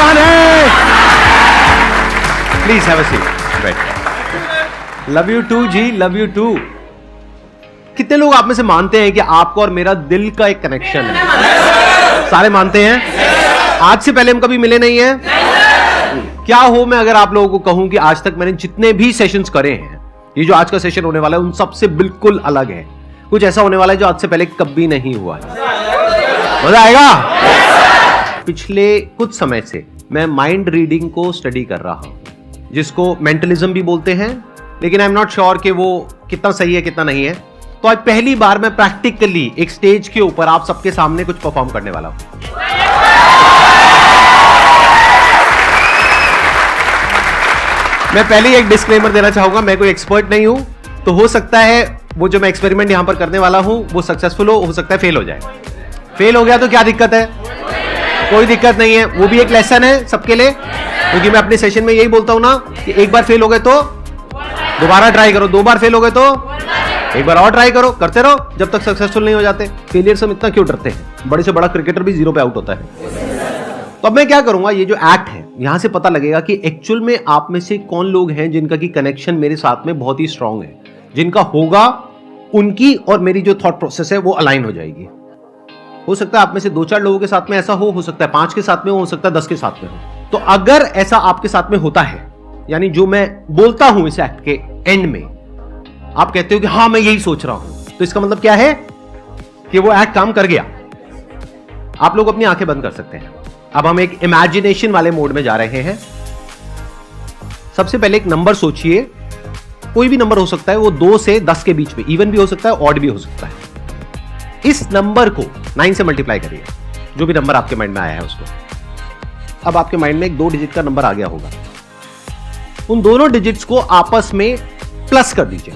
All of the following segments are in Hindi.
आसान है। प्लीज हैव अ सीट, बैठ। लव यू टू जी, लव यू टू। कितने लोग आप में से मानते हैं कि आपको और मेरा दिल का एक कनेक्शन है? सारे मानते हैं। आज से पहले हम कभी मिले नहीं है। क्या हो मैं अगर आप लोगों को कहूं कि आज तक मैंने जितने भी सेशंस करे हैं, ये जो आज का सेशन होने वाला है उन सबसे बिल्कुल अलग है। कुछ ऐसा होने वाला है जो आज से पहले कभी नहीं हुआ है। मजा आएगा। पिछले कुछ समय से मैं माइंड रीडिंग को स्टडी कर रहा हूं, जिसको मेंटलिज्म भी बोलते हैं, लेकिन आई एम नॉट श्योर कि वो कितना सही है कितना नहीं है। तो आज पहली बार मैं प्रैक्टिकली एक स्टेज के ऊपर आप सबके सामने कुछ परफॉर्म करने वाला हूं। मैं पहले ही एक डिस्क्लेमर देना चाहूंगा, मैं कोई एक्सपर्ट नहीं हूं, तो हो सकता है वो जो मैं एक्सपेरिमेंट यहां पर करने वाला हूं वो सक्सेसफुल हो सकता है फेल हो जाए। फेल हो गया तो क्या दिक्कत है? कोई दिक्कत नहीं है, वो भी एक लेसन है सबके लिए, क्योंकि मैं अपने सेशन में यही बोलता हूं ना कि एक बार फेल हो गए तो दोबारा ट्राई करो, दो बार फेल हो गए तो एक बार और ट्राई करो, करते रहो जब तक सक्सेसफुल नहीं हो जाते। फेलियर से हम इतना क्यों डरते हैं? बड़े से बड़ा क्रिकेटर भी 0 पे आउट होता है। तो अब मैं क्या करूंगा, ये जो एक्ट है यहां से पता लगेगा कि एक्चुअल में आप में से कौन लोग हैं जिनका की कनेक्शन मेरे साथ में बहुत ही स्ट्रांग है। जिनका होगा उनकी और मेरी जो थॉट प्रोसेस है वो अलाइन हो जाएगी। हो सकता है आप में से 2-4 लोगों के साथ में ऐसा हो सकता है 5 के साथ में हो सकता है 10 के साथ में हो। तो अगर ऐसा आपके साथ में होता है, यानी जो मैं बोलता हूं इस एक्ट के एंड में आप कहते हो कि हाँ मैं यही सोच रहा हूं, तो इसका मतलब क्या है कि वो एक्ट काम कर गया। आप लोग अपनी आंखें बंद कर सकते हैं। अब हम एक इमेजिनेशन वाले मोड में जा रहे हैं। सबसे पहले एक नंबर सोचिए, कोई भी नंबर हो सकता है, वो 2 से 10 के बीच में, इवन भी हो सकता है ऑड भी हो सकता है। इस नंबर को 9 से मल्टीप्लाई करिए, जो भी नंबर आपके माइंड में आया है उसको। अब आपके माइंड में एक 2 डिजिट का नंबर आ गया होगा, उन दोनों डिजिट्स को आपस में प्लस कर दीजिए।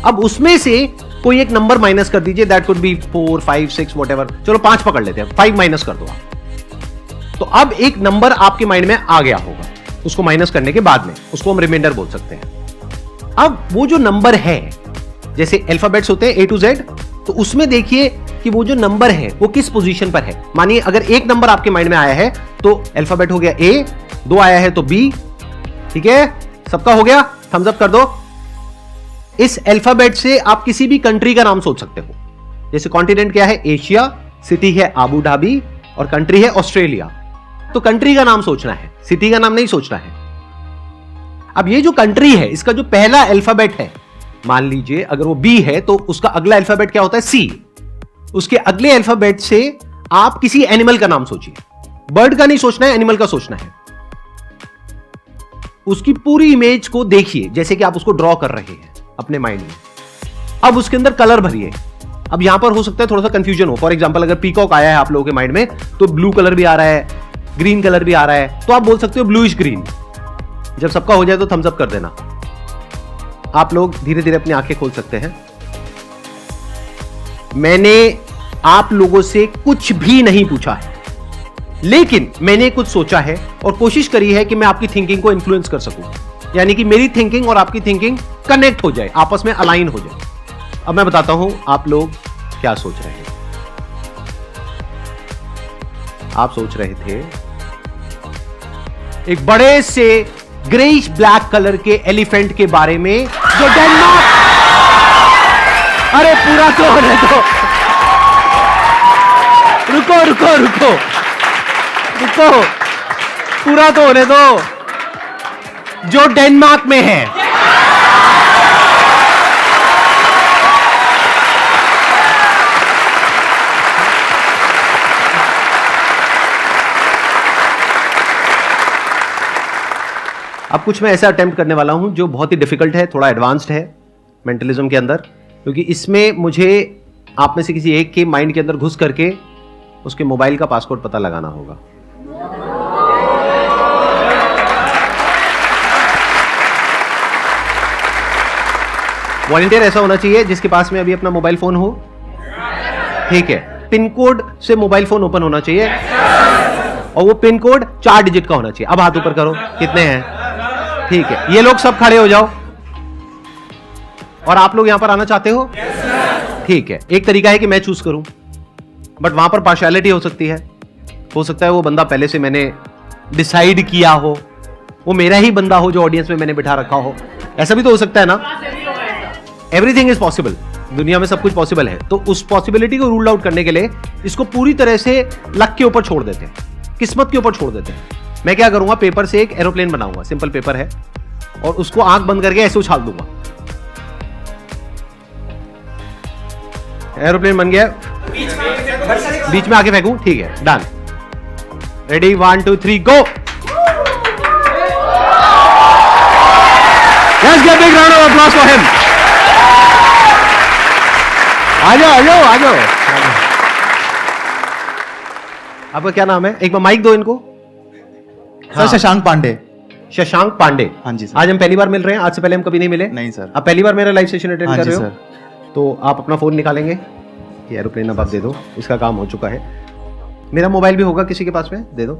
अब उसमें से कोई एक नंबर माइनस कर दीजिए, दैट कुड बी 4, 5, 6 व्हाटएवर। चलो 5 पकड़ लेते हैं, 5 माइनस कर दो आप। तो अब एक नंबर आपके माइंड में आ गया होगा, उसको माइनस करने के बाद में उसको हम रिमाइंडर बोल सकते हैं। अब वो जो नंबर है, जैसे अल्फाबेट्स होते हैं A to Z, तो उसमें देखिए कि वो जो नंबर है वो किस पोजीशन पर है। मानिए अगर एक नंबर आपके माइंड में आया है तो अल्फाबेट हो गया A, 2 आया है तो B। ठीक है, सबका हो गया, थम्स अप कर दो। इस अल्फाबेट से आप किसी भी कंट्री का नाम सोच सकते हो। जैसे कॉन्टिनेंट क्या है? एशिया, सिटी है आबू धाबी और कंट्री है ऑस्ट्रेलिया। तो कंट्री का नाम सोचना है, सिटी का नाम नहीं सोचना है। अब ये जो कंट्री है इसका जो पहला अल्फाबेट है, मान लीजिए अगर वो बी है तो उसका अगला अल्फाबेट क्या होता है? सी। उसके अगले अल्फाबेट से आप किसी एनिमल का नाम सोचिए। बर्ड का नहीं सोचना है, एनिमल का सोचना है। उसकी पूरी इमेज को देखिए जैसे कि आप उसको ड्रॉ कर रहे हैं अपने माइंड में। अब उसके अंदर कलर भरिए। अब यहां पर हो सकता है थोड़ा सा कंफ्यूजन हो। फॉर एग्जांपल अगर पीकॉक आया है आप लोगों के माइंड में तो ब्लू कलर भी आ रहा है, ग्रीन कलर भी आ रहा है, तो आप बोल सकते हो ब्लूइश ग्रीन। जब सबका हो जाए तो थम्स अप कर देना। आप लोग धीरे धीरे अपनी आंखें खोल सकते हैं। मैंने आप लोगों से कुछ भी नहीं पूछा है, लेकिन मैंने कुछ सोचा है और कोशिश करी है कि मैं आपकी थिंकिंग को इन्फ्लुएंस कर सकूं, यानी कि मेरी थिंकिंग और आपकी थिंकिंग कनेक्ट हो जाए, आपस में अलाइन हो जाए। अब मैं बताता हूं आप लोग क्या सोच रहे हैं। आप सोच रहे थे एक बड़े से ग्रेइश ब्लैक कलर के एलिफेंट के बारे में जो डेनमार्क। अरे पूरा तो होने दो, रुको रुको रुको रुको, पूरा तो होने दो। जो डेनमार्क में है। अब कुछ मैं ऐसा अटेम्प्ट करने वाला हूं जो बहुत ही डिफिकल्ट है, थोड़ा एडवांस्ड है मेंटलिज्म के अंदर, क्योंकि इसमें मुझे आप में से किसी एक के माइंड के अंदर घुस करके उसके मोबाइल का पासवर्ड पता लगाना होगा। वॉलंटियर ऐसा होना चाहिए जिसके पास में अभी अपना मोबाइल फोन हो। ठीक है, पिन कोड से मोबाइल फोन ओपन होना चाहिए और वो पिन कोड 4 डिजिट का होना चाहिए। अब हाथ ऊपर करो, कितने हैं? ठीक है, ये लोग सब खड़े हो जाओ। और आप लोग यहां पर आना चाहते हो? ठीक है, एक तरीका है कि मैं चूज करूं, बट वहां पर पार्शियलिटी हो सकती है। हो सकता है वो बंदा पहले से मैंने डिसाइड किया हो, वो मेरा ही बंदा हो जो ऑडियंस में मैंने बिठा रखा हो, ऐसा भी तो हो सकता है ना। एवरीथिंग इज पॉसिबल, दुनिया में सब कुछ पॉसिबल है। तो उस पॉसिबिलिटी को रूल आउट करने के लिए इसको पूरी तरह से लक के ऊपर छोड़ देते हैं, किस्मत के ऊपर छोड़ देते हैं। मैं क्या करूंगा, पेपर से एक एरोप्लेन बनाऊंगा, सिंपल पेपर है, और उसको आंख बंद करके ऐसे उछाल दूंगा। एरोप्लेन बन गया, बीच में आके फेंकूं, ठीक है, done. Ready, 1 2 3 go. Let's give a big round of applause for him. आ जाओ। आपका क्या नाम है? एक बार माइक दो इनको। सर शशांक पांडे। शशांक पांडे। हाँ जी सर। आज हम पहली बार मिल रहे हैं, आज से पहले हम कभी नहीं मिले। नहीं सर। आप पहली बार मेरा लाइव सेशन अटेंड हाँ कर रहे जी हो सर। तो आप अपना फोन निकालेंगे, ये एरोप्लेन अब आप दे दो, इसका काम हो चुका है। मेरा मोबाइल भी होगा किसी के पास में, दे दो।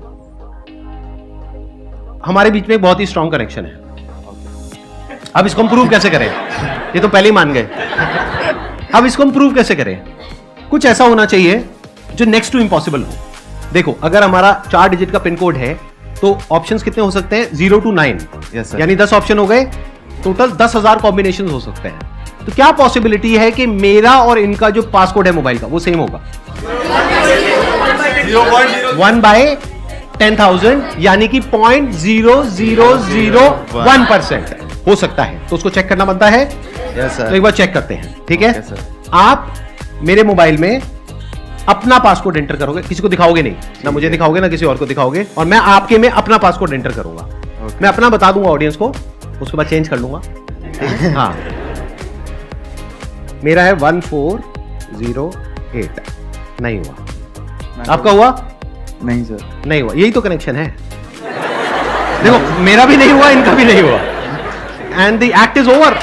हमारे बीच में एक बहुत ही स्ट्रॉन्ग कनेक्शन है। अब इसको हम प्रूव कैसे करें? ये तो पहले ही मान गए। अब इसको हम प्रूव कैसे करें? कुछ ऐसा होना चाहिए जो नेक्स्ट टू इम्पॉसिबल हो। देखो, अगर हमारा 4 डिजिट का पिन कोड है तो ऑप्शंस कितने हो सकते हैं? 0 to 9, यानी 10 ऑप्शन हो गए। टोटल 10,000 कॉम्बिनेशन हो सकते हैं। तो क्या पॉसिबिलिटी है कि मेरा और इनका जो पासकोड है मोबाइल का वो सेम होगा? 1/10,000, यानी कि 0.0001% हो सकता है। तो उसको चेक करना बनता है। तो एक बार चेक करते हैं, ठीक है? आप मेरे मोबाइल में अपना पासकोड एंटर करोगे, किसी को दिखाओगे नहीं, ना मुझे दिखाओगे ना किसी और को दिखाओगे, और मैं आपके में अपना पासकोड एंटर करूंगा। मैं अपना बता दूंगा ऑडियंस को, उसके बाद चेंज कर लूंगा। हाँ, मेरा है 1408। नहीं हुआ। आपका हुआ? नहीं सर। नहीं हुआ। यही तो कनेक्शन है। देखो, मेरा भी नहीं हुआ, इनका भी नहीं हुआ, and the act is over.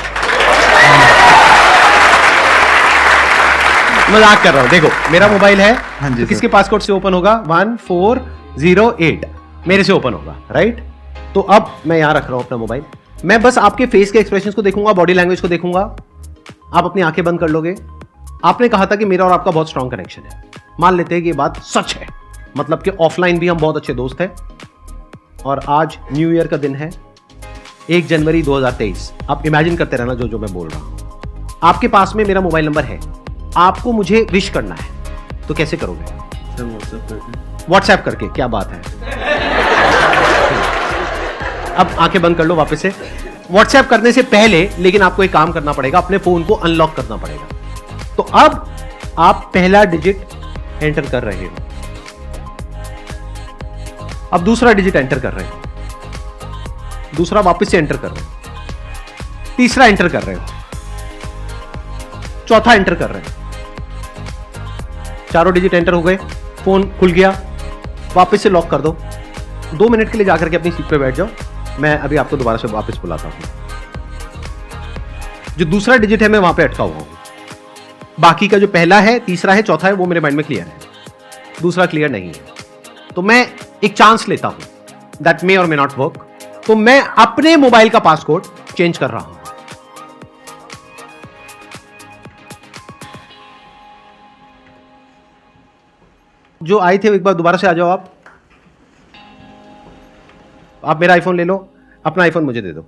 मजाक कर रहा हूं। देखो, मेरा मोबाइल है। हाँ जी, तो किसके पासकोड से ओपन होगा? 1408 मेरे से ओपन होगा, राइट? तो अब मैं यहां रख रहा हूं अपना मोबाइल। मैं बस आपके फेस के एक्सप्रेशंस को देखूंगा, बॉडी लैंग्वेज को देखूंगा। आप अपनी आंखें बंद कर लोगे। आपने कहा था कि मेरा और आपका बहुत स्ट्रॉन्ग कनेक्शन है। मान लेते हैं कि ये बात सच है, मतलब कि ऑफलाइन भी हम बहुत अच्छे दोस्त हैं। और आज न्यू ईयर का दिन है, 1 जनवरी 2023। आप इमेजिन करते रहना जो मैं बोल रहा हूं। आपके पास में मेरा मोबाइल नंबर है, आपको मुझे विश करना है, तो कैसे करोगे? व्हाट्सएप करके। क्या बात है। अब आंखें बंद कर लो वापस से। व्हाट्सएप करने से पहले लेकिन आपको एक काम करना पड़ेगा, अपने फोन को अनलॉक करना पड़ेगा। तो अब आप पहला डिजिट एंटर कर रहे हो, अब दूसरा डिजिट एंटर कर रहे हो, दूसरा वापस से एंटर कर रहे हो, तीसरा एंटर कर रहे हो, चौथा एंटर कर रहे हो। चारों डिजिट एंटर हो गए, फोन खुल गया, वापस से लॉक कर दो। 2 मिनट के लिए जाकर के अपनी सीट पे बैठ जाओ। मैं अभी आपको दोबारा से वापस बुलाता हूं। जो दूसरा डिजिट है मैं वहां पे अटका हुआ हूं। बाकी का जो पहला है, तीसरा है, चौथा है, वो मेरे माइंड में क्लियर है। दूसरा क्लियर नहीं है। तो मैं एक चांस लेता हूं, दैट मे और मे नॉट वर्क। तो मैं अपने मोबाइल का पासकोड चेंज कर रहा हूं। जो आए थे एक बार दोबारा से आ जाओ। आप मेरा आईफोन ले लो, अपना आईफोन मुझे दे दो।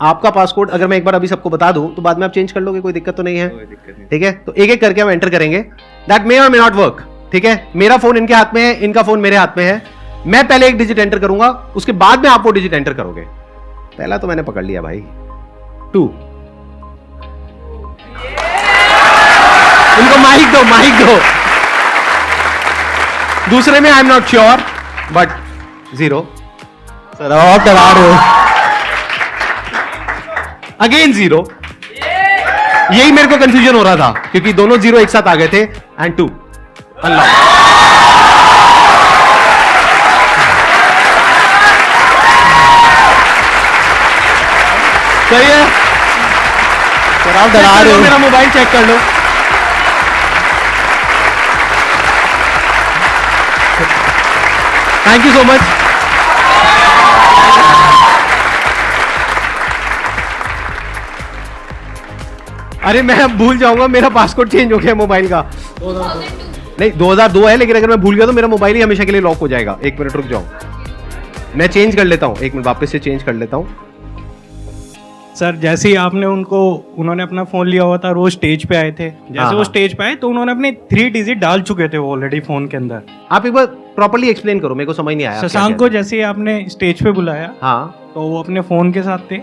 आपका पासकोड अगर मैं एक बार अभी सबको बता दूं तो बाद में आप चेंज कर लोगे, कोई दिक्कत तो नहीं है? ठीक है, तो एक एक करके हम एंटर करेंगे। दैट मे और मे नॉट वर्क, ठीक है? मेरा फोन इनके हाथ में है, इनका फोन मेरे हाथ में है। मैं पहले एक डिजिट एंटर करूंगा, उसके बाद में आप वो डिजिट एंटर करोगे। पहला तो मैंने पकड़ लिया भाई, 2। इनको माइक दो, माइक दो। दूसरे में I am not sure, but 0। Sir आप डरा रहे हो। अगेन 0। यही मेरे को कंफ्यूजन हो रहा था क्योंकि दोनों 0 एक साथ आ गए थे। And 2 unlock. सही है। सर आप डरा रहे हो। मेरा मोबाइल चेक कर लो। Thank you so much. अरे मैं अब भूल जाऊंगा, मेरा पासवर्ड चेंज हो गया मोबाइल का। नहीं 2002 है, लेकिन अगर मैं भूल गया तो मेरा मोबाइल ही हमेशा के लिए लॉक हो जाएगा। 1 मिनट रुक जाओ, मैं चेंज कर लेता हूँ, 1 मिनट वापस से चेंज कर लेता हूँ। सर जैसे ही उन्होंने अपना फोन लिया हुआ था और वो स्टेज पे आए थे, जैसे हाँ, वो हाँ। स्टेज पे आए तो उन्होंने अपने 3 डिजिट डाल चुके थे वो ऑलरेडी फोन के अंदर। आप एक बार प्रॉपर्ली एक्सप्लेन करो, मेरे को समझ नहीं आया। आप क्या शशांक कह को रहे जैसे ही आपने स्टेज पे बुलाया हैं? हाँ तो वो अपने फोन के साथ थे,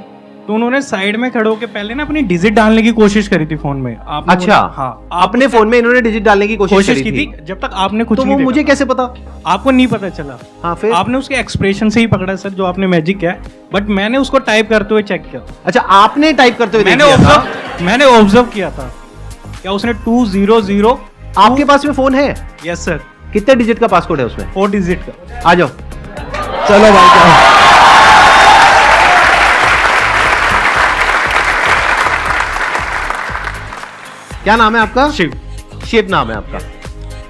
तो उन्होंने साइड में खड़े होकर पहले ना अपनी डिजिट डालने की कोशिश करी थी फोन में। आपने अच्छा, बोला- हाँ, अपने फोन में इन्होंने डिजिट डालने की कोशिश की थी जब तक आपने कुछ तो नहीं वो देखा मुझे था। कैसे पता? आपको नहीं पता चला। हाँ फिर आपने उसके एक्सप्रेशन से ही पकड़ा सर, जो आपने मैजिक किया, बट मैंने उसको टाइप करते हुए चेक किया। अच्छा, आपने टाइप करते हुए मैंने देख लिया था? मैंने ऑब्जर्व किया था क्या उसने 200। आपके पास में फोन है? यस सर, कितने डिजिट का पासकोड है उसमें? 4 डिजिट का। आ जाओ। चलो भाई जाओ। क्या नाम है आपका? शिव। शिव नाम है आपका।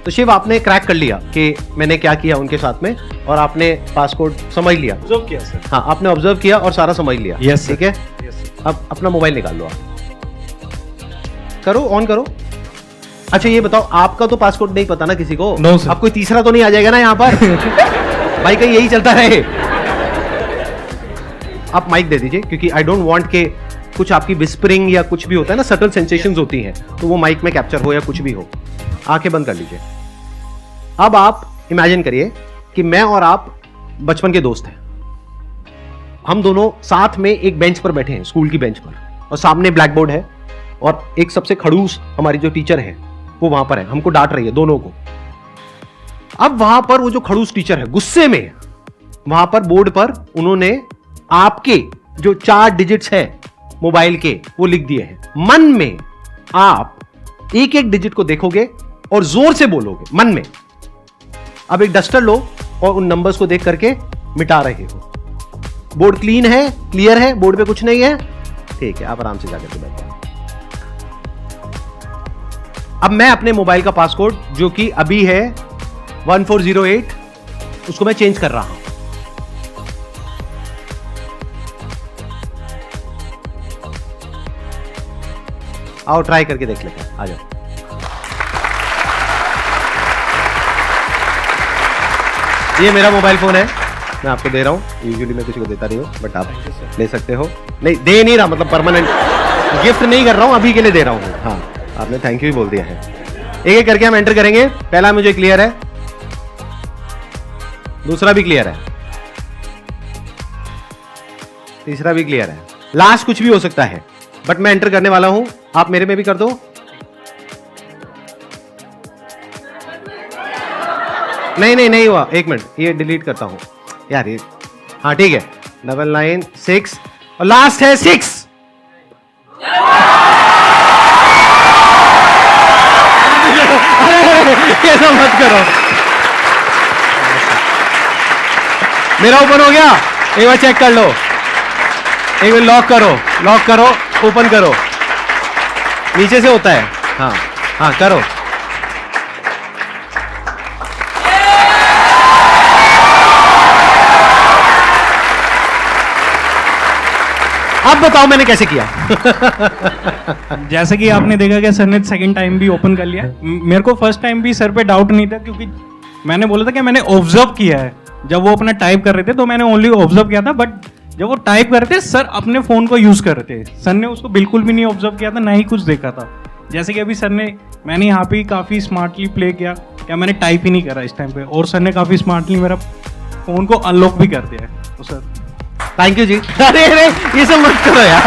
तो शिव, आपने क्रैक कर लिया कि मैंने क्या किया उनके साथ में, और आपने पासकोड समझ लिया। ऑब्जर्व किया सर। हाँ, आपने ऑब्जर्व किया और सारा समझ लिया। Yes, sir. ठीक है। Yes sir. अब अपना मोबाइल निकाल लो, आप करो, ऑन करो। अच्छा ये बताओ, आपका तो पासकोड नहीं पता ना किसी को? No, sir. अब कोई तीसरा तो नहीं आ जाएगा ना यहाँ पर? भाई कहीं यही चलता रहे। आप माइक दे दीजिए, क्योंकि आई डोंट वांट के कुछ आपकी विस्परिंग या कुछ भी होता है ना, सटल सेंसेशंस होती हैं, तो वो माइक में कैप्चर हो या कुछ भी हो। आंखें बंद कर लीजिए। अब आप इमेजिन करिए कि मैं और आप बचपन के दोस्त हैं। हम दोनों साथ में एक बेंच पर बैठे हैं, स्कूल की बेंच पर, और सामने ब्लैक बोर्ड है, और एक सबसे खड़ूस हमारी जो टीचर है वो वहां पर है, हमको डांट रही है दोनों को। अब वहां पर वो जो खड़ूस टीचर है गुस्से में, वहां पर बोर्ड पर उन्होंने आपके जो 4 डिजिट्स है मोबाइल के वो लिख दिए हैं। मन में आप एक एक डिजिट को देखोगे और जोर से बोलोगे मन में। अब एक डस्टर लो और उन नंबर्स को देख करके मिटा रहे हो। बोर्ड क्लीन है, क्लियर है, बोर्ड पे कुछ नहीं है, ठीक है, आप आराम से जाकर के बैठ जाओ। अब मैं अपने मोबाइल का पासकोड जो कि अभी है 1408, उसको मैं चेंज कर रहा हूं। आओ ट्राई करके देख लेते हैं, आ जाओ। ये मेरा मोबाइल फोन है, मैं आपको दे रहा हूं। यूजुअली मैं किसी को देता नहीं हूं, बट आप ले सकते हो। नहीं दे नहीं रहा, मतलब परमानेंट गिफ्ट नहीं कर रहा हूं, अभी के लिए दे रहा हूं। हाँ, आपने थैंक यू ही बोल दिया है। एक एक करके हम एंटर करेंगे। पहला मुझे क्लियर है, दूसरा भी क्लियर है, तीसरा भी क्लियर है, लास्ट कुछ भी हो सकता है, बट मैं एंटर करने वाला हूं। आप मेरे में भी कर दो। नहीं हुआ, 1 मिनट, ये डिलीट करता हूं यार ये। हाँ ठीक है, 996 और लास्ट है 6। ऐसा मत करो, मेरा ओपन हो गया। एक बार चेक कर लो, एक बार लॉक करो, ओपन करो, नीचे से होता है। हाँ हाँ करो। अब बताओ मैंने कैसे किया? जैसे कि आपने देखा कि सर ने सेकंड टाइम भी ओपन कर लिया। मेरे को फर्स्ट टाइम भी सर पे डाउट नहीं था, क्योंकि मैंने बोला था कि मैंने ऑब्जर्व किया है। जब वो अपना टाइप कर रहे थे तो मैंने ओनली ऑब्जर्व किया था, बट जब वो टाइप कर रहे थे सर अपने फोन को यूज कर रहे थे। सर ने उसको बिल्कुल भी नहीं ऑब्जर्व किया था, ना ही कुछ देखा था। जैसे कि अभी मैंने यहाँ पे काफी स्मार्टली प्ले किया, क्या मैंने टाइप ही नहीं करा इस टाइम पे, और सर ने काफी स्मार्टली मेरा फोन को अनलॉक भी कर दिया है। तो सर थैंक यू जी। अरे ये सब मत करो यार।